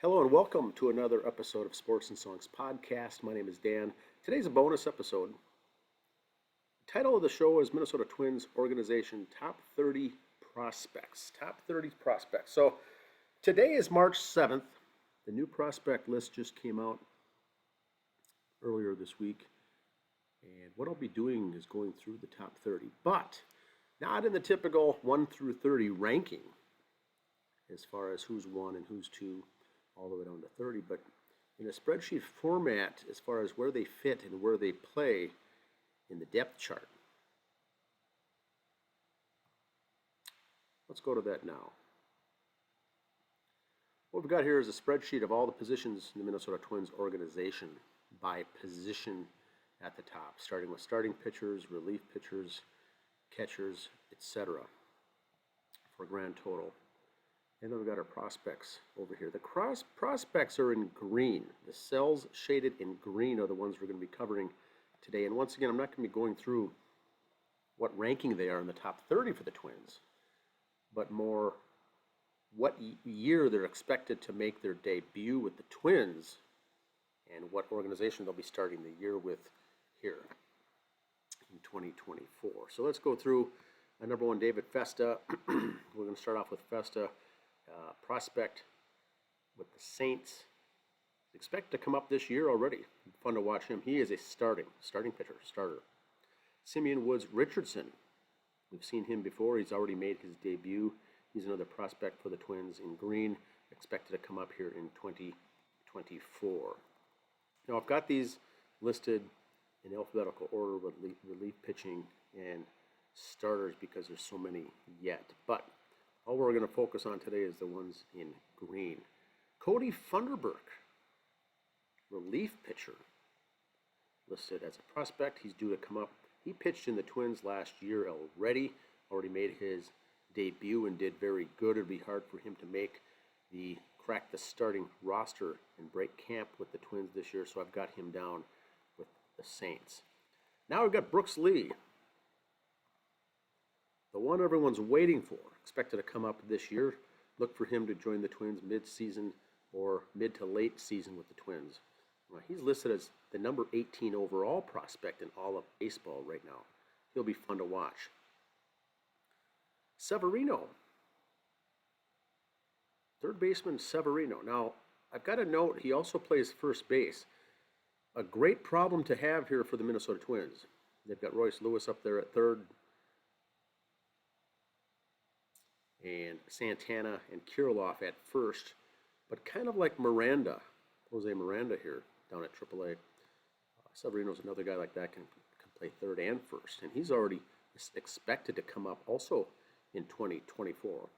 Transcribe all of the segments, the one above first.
Hello and welcome to another episode of Sports and Songs Podcast. My name is Dan. Today's a bonus episode. The title of the show is Minnesota Twins Organization Top 30 Prospects. Top 30 Prospects. So today is March 7th. The new prospect list just came out earlier this week. And what I'll be doing is going through the top 30, but not in the typical 1 through 30 ranking as far as who's 1 and who's 2 all the way down to 30, but in a spreadsheet format as far as where they fit and where they play in the depth chart. Let's go to that now. What we've got here is a spreadsheet of all the positions in the Minnesota Twins organization by position at the top, starting with starting pitchers, relief pitchers, catchers, etc. for a grand total. And then we've got our prospects over here. The prospects are in green. The cells shaded in green are the ones we're going to be covering today. And once again, I'm not going to be going through what ranking they are in the top 30 for the Twins, but more what year they're expected to make their debut with the Twins and what organization they'll be starting the year with here in 2024. So let's go through number 1, David Festa. We're going to start off with Festa. Prospect with the Saints. Expect to come up this year already. Fun to watch him. He is a starting pitcher, starter. Simeon Woods Richardson. We've seen him before. He's already made his debut. He's another prospect for the Twins in green. Expected to come up here in 2024. Now I've got these listed in alphabetical order with relief pitching and starters because there's so many yet. But all we're going to focus on today is the ones in green. Cody Funderburk, relief pitcher, listed as a prospect. He's due to come up. He pitched in the Twins last year already made his debut and did very good. It'd be hard for him to crack the starting roster and break camp with the Twins this year, so I've got him down with the Saints. Now we've got Brooks Lee, the one everyone's waiting for, expected to come up this year. Look for him to join the Twins mid-season or mid to late season with the Twins. Well, he's listed as the number 18 overall prospect in all of baseball right now. He'll be fun to watch. Severino, third baseman Severino. Now, I've got to note he also plays first base. A great problem to have here for the Minnesota Twins. They've got Royce Lewis up there at third, and Santana and Kirilloff at first, but kind of like Jose Miranda here down at AAA. Severino's another guy like that, can play third and first, and he's already expected to come up also in 2024.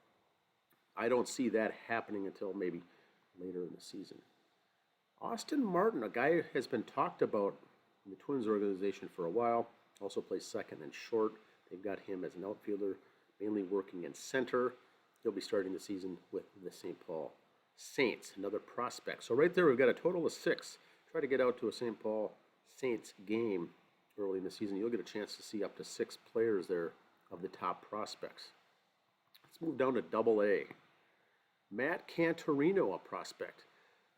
I don't see that happening until maybe later in the season. Austin Martin, a guy who has been talked about in the Twins organization for a while, also plays second and short. They've got him as an outfielder, mainly working in center. He'll be starting the season with the St. Paul Saints, another prospect. So right there we've got a total of 6. Try to get out to a St. Paul Saints game early in the season. You'll get a chance to see up to 6 players there of the top prospects. Let's move down to Double A. Matt Cantorino, a prospect.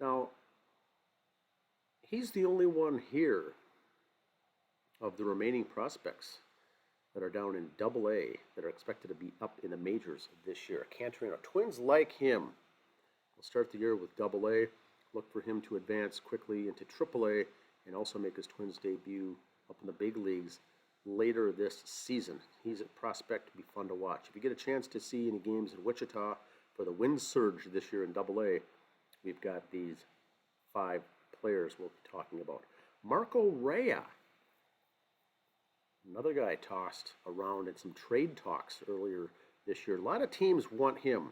Now, he's the only one here of the remaining prospects that are down in Double A that are expected to be up in the majors this year. Cantorino. Twins like him. We'll start the year with Double A. Look for him to advance quickly into Triple A and also make his Twins debut up in the big leagues later this season. He's a prospect to be fun to watch. If you get a chance to see any games in Wichita for the Wind Surge this year in Double A, we've got these 5 players we'll be talking about. Marco Rea, another guy tossed around in some trade talks earlier this year. A lot of teams want him.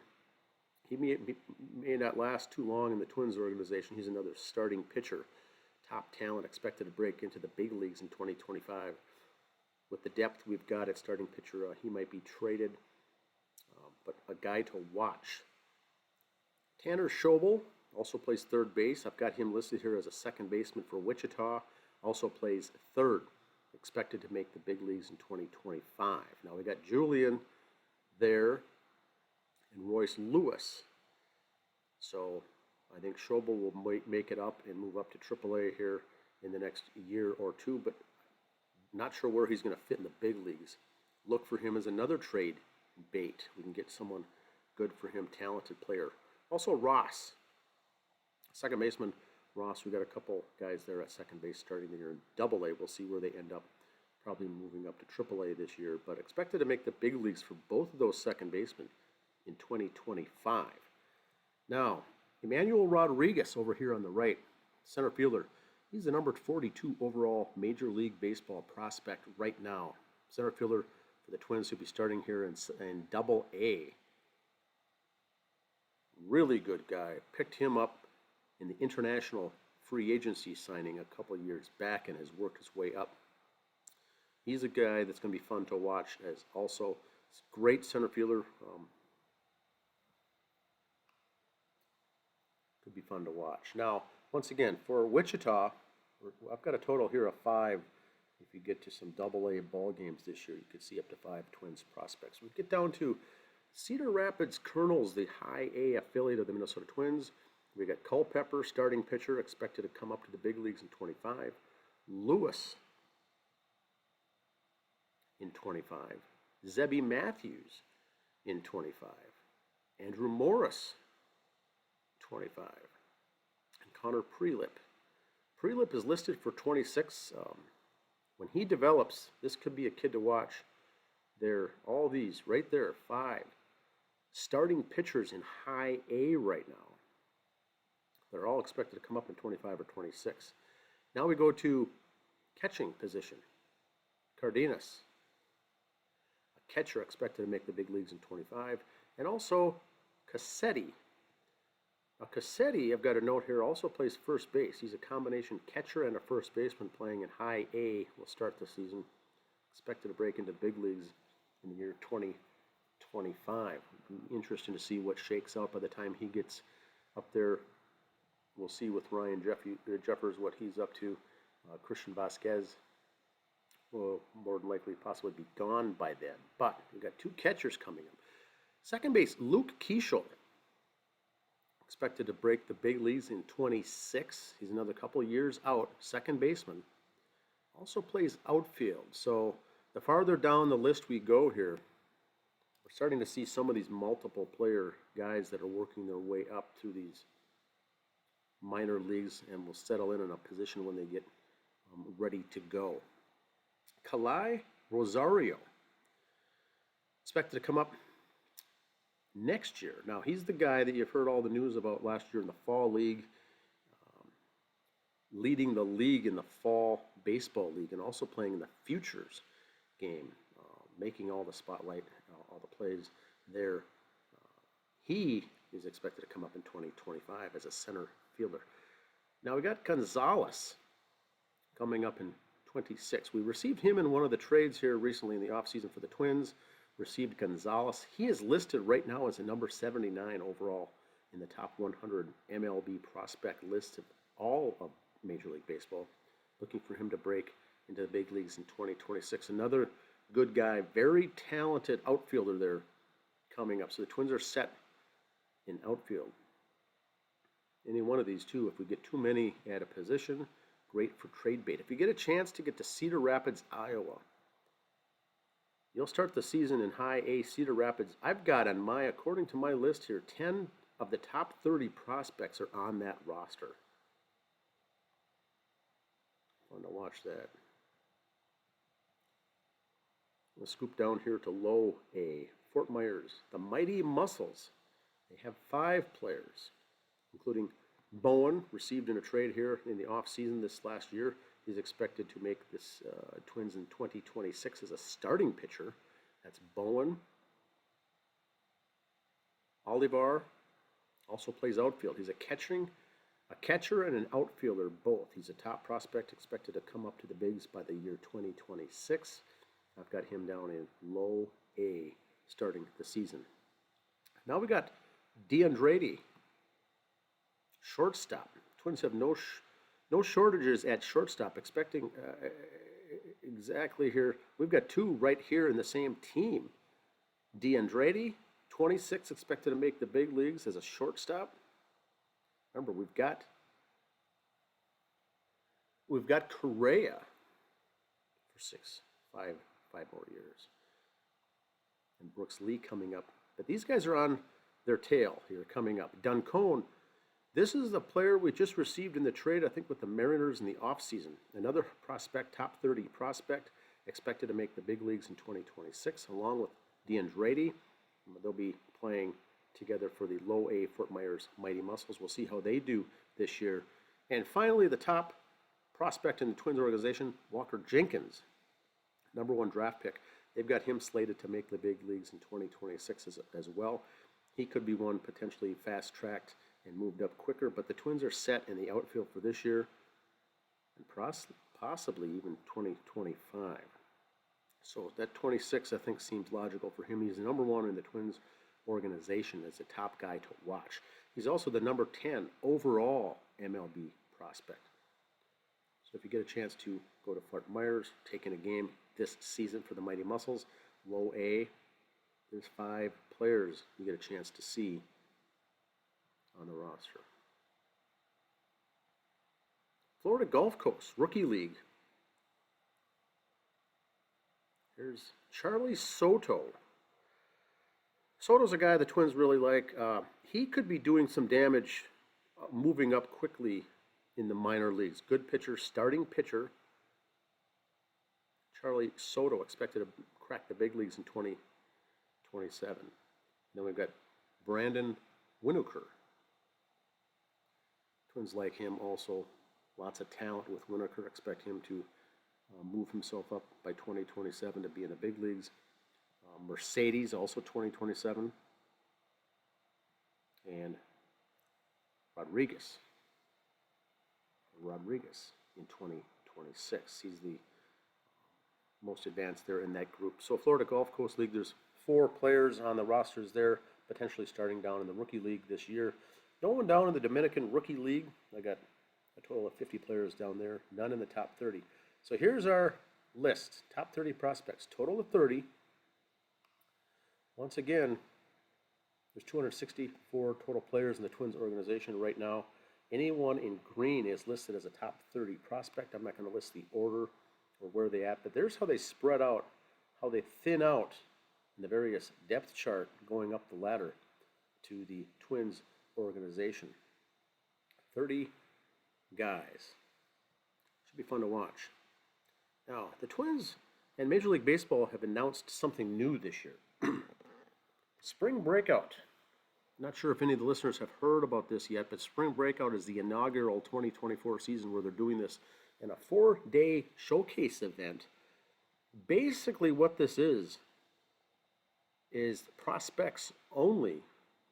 He may not last too long in the Twins organization. He's another starting pitcher. Top talent, expected to break into the big leagues in 2025. With the depth we've got at starting pitcher, he might be traded, but a guy to watch. Tanner Schobel also plays third base. I've got him listed here as a second baseman for Wichita. Also plays third. Expected to make the big leagues in 2025. Now we got Julian there and Royce Lewis. So I think Schobel will make it up and move up to AAA here in the next year or two, but not sure where he's going to fit in the big leagues. Look for him as another trade bait. We can get someone good for him, talented player. Also Ross, second baseman Ross. We got a couple guys there at second base starting the year in Double-A. We'll see where they end up. Probably moving up to Triple-A this year, but expected to make the big leagues for both of those second basemen in 2025. Now, Emmanuel Rodriguez over here on the right, center fielder. He's the number 42 overall Major League Baseball prospect right now. Center fielder for the Twins, who'll be starting here in Double-A. Really good guy. Picked him up in the international free agency signing a couple years back and has worked his way up. He's a guy that's going to be fun to watch as also great center fielder. Could be fun to watch. Now, once again, for Wichita, I've got a total here of 5. If you get to some Double-A ball games this year, you could see up to 5 Twins prospects. We get down to Cedar Rapids Colonels, the high A affiliate of the Minnesota Twins. We got Culpepper, starting pitcher, expected to come up to the big leagues in 25. Lewis in 25. Zebby Matthews in 25. Andrew Morris, 25. And Connor Prelip. Prelip is listed for 26. When he develops, this could be a kid to watch. There, all these right there, 5 starting pitchers in high A right now. They're all expected to come up in 25 or 26. Now we go to catching position. Cardenas, a catcher expected to make the big leagues in 25. And also Cassetti. Now Cassetti, I've got a note here, also plays first base. He's a combination catcher and a first baseman playing in high A. Will start the season. Expected to break into big leagues in the year 2025. Interesting to see what shakes out by the time he gets up there. We'll see with Ryan Jeffers what he's up to. Christian Vasquez will more than likely possibly be gone by then. But we've got 2 catchers coming up. Second base, Luke Keeschel. Expected to break the big leagues in 26. He's another couple years out. Second baseman. Also plays outfield. So the farther down the list we go here, we're starting to see some of these multiple player guys that are working their way up through these minor leagues and will settle in a position when they get ready to go. Kalai Rosario, expected to come up next year. Now, he's the guy that you've heard all the news about last year in the Fall League, leading the league in the Fall Baseball League and also playing in the Futures game, making all the spotlight, all the plays there. He is expected to come up in 2025 as a center fielder. Now we got Gonzalez coming up in 26. We received him in one of the trades here recently in the offseason for the Twins. Received Gonzalez. He is listed right now as a number 79 overall in the top 100 MLB prospect list of all of Major League Baseball. Looking for him to break into the big leagues in 2026. Another good guy, very talented outfielder there coming up. So the Twins are set in outfield. Any one of these two, if we get too many at a position, great for trade bait. If you get a chance to get to Cedar Rapids, Iowa, you'll start the season in high A Cedar Rapids. I've got on my, according to my list here, 10 of the top 30 prospects are on that roster. Fun to watch that. We'll scoop down here to low A, Fort Myers, the Mighty Muscles. They have 5 players, including Bowen, received in a trade here in the offseason this last year. He's expected to make this Twins in 2026 as a starting pitcher. That's Bowen. Olivar also plays outfield. He's a catcher and an outfielder both. He's a top prospect, expected to come up to the bigs by the year 2026. I've got him down in low A starting the season. Now we got DeAndrade, shortstop. Twins have no shortages at shortstop. Expecting exactly here. We've got 2 right here in the same team. DeAndrade, 26, expected to make the big leagues as a shortstop. Remember, we've got Correa for five more years, and Brooks Lee coming up. But these guys are on their tail here coming up. Duncone, this is the player we just received in the trade, I think, with the Mariners in the offseason. Another prospect, top 30 prospect, expected to make the big leagues in 2026, along with DeAndre. They'll be playing together for the low A Fort Myers Mighty Muscles. We'll see how they do this year. And finally, the top prospect in the Twins organization, Walker Jenkins, #1 draft pick. They've got him slated to make the big leagues in 2026 as well. He could be one potentially fast-tracked and moved up quicker, but the Twins are set in the outfield for this year and possibly even 2025. So that 26, I think, seems logical for him. He's the #1 in the Twins organization as a top guy to watch. He's also the #10 overall MLB prospect. So if you get a chance to go to Fort Myers, take in a game this season for the Mighty Muscles, low A, there's 5 players you get a chance to see on the roster. Florida Gulf Coast, Rookie League. Here's Charlie Soto. Soto's a guy the Twins really like. He could be doing some damage moving up quickly in the minor leagues. Good pitcher, starting pitcher. Charlie Soto expected to crack the big leagues in 2027. Then we've got Brandon Winokur. Twins like him also. Lots of talent with Winokur. Expect him to move himself up by 2027 to be in the big leagues. Mercedes, also 2027. And Rodriguez in 2026. He's the most advanced there in that group. So Florida Gulf Coast League, there's 4 players on the rosters there, potentially starting down in the Rookie League this year. No one down in the Dominican Rookie League. I got a total of 50 players down there, none in the top 30. So here's our list, top 30 prospects, total of 30. Once again, there's 264 total players in the Twins organization right now. Anyone in green is listed as a top 30 prospect. I'm not going to list the order or where they're at, but there's how they spread out, how they thin out in the various depth chart going up the ladder to the Twins organization. 30 guys. Should be fun to watch. Now, the Twins and Major League Baseball have announced something new this year. Spring Breakout. Not sure if any of the listeners have heard about this yet, but Spring Breakout is the inaugural 2024 season where they're doing this in a 4-day showcase event. Basically what this is prospects only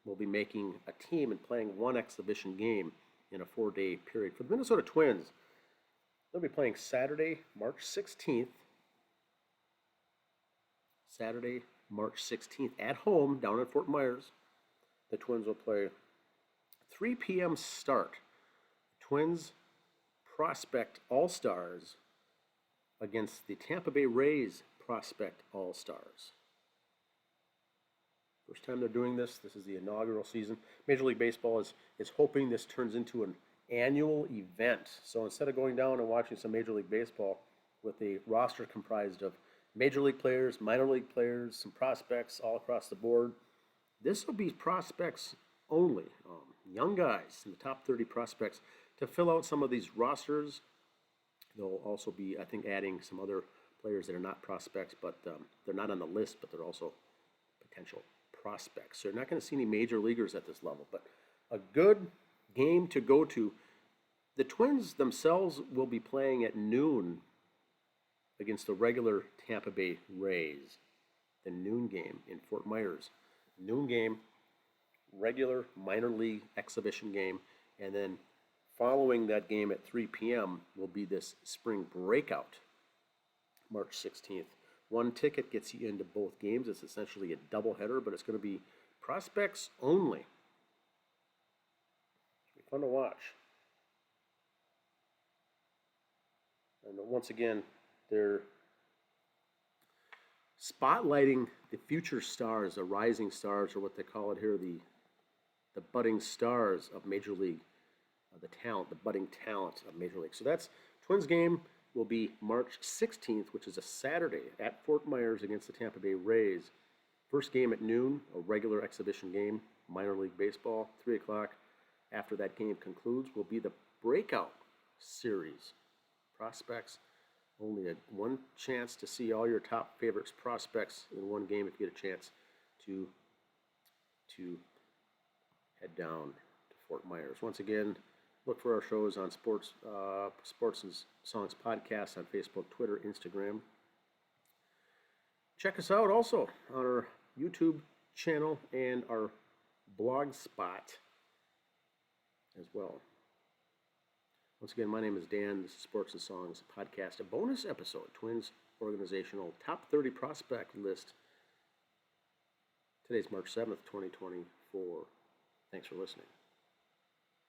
will be making a team and playing one exhibition game in a 4-day period. For the Minnesota Twins, they'll be playing Saturday, March 16th. Saturday, March 16th at home down at Fort Myers. The Twins will play 3 p.m. start. Twins Prospect All-Stars against the Tampa Bay Rays Prospect All-Stars. First time they're doing this. This is the inaugural season. Major League Baseball is hoping this turns into an annual event. So instead of going down and watching some Major League Baseball with a roster comprised of Major League players, minor league players, some prospects all across the board, this will be prospects only. Young guys in the top 30 prospects to fill out some of these rosters. They'll also be, I think, adding some other players that are not prospects, but they're not on the list, but they're also potential prospects. So you're not going to see any major leaguers at this level, but a good game to go to. The Twins themselves will be playing at noon against the regular Tampa Bay Rays. The noon game in Fort Myers. Noon game, regular minor league exhibition game, and then following that game at 3 p.m. will be this Spring Breakout, March 16th. One ticket gets you into both games. It's essentially a doubleheader, but it's going to be prospects only. It'll be fun to watch. And once again, they're spotlighting the future stars, the rising stars, or what they call it here, the budding stars of Major League the talent, the budding talent of Major League. So that's Twins game will be March 16th, which is a Saturday at Fort Myers against the Tampa Bay Rays. First game at noon, a regular exhibition game, minor league baseball, 3 o'clock. After that game concludes will be the breakout series. Prospects, only one chance to see all your top favorites prospects in one game if you get a chance to head down to Fort Myers. Once again, look for our shows on Sports and Songs Podcast on Facebook, Twitter, Instagram. Check us out also on our YouTube channel and our blog spot as well. Once again, my name is Dan. This is Sports and Songs Podcast, a bonus episode, Twins organizational top 30 prospect list. Today's March 7th, 2024. Thanks for listening.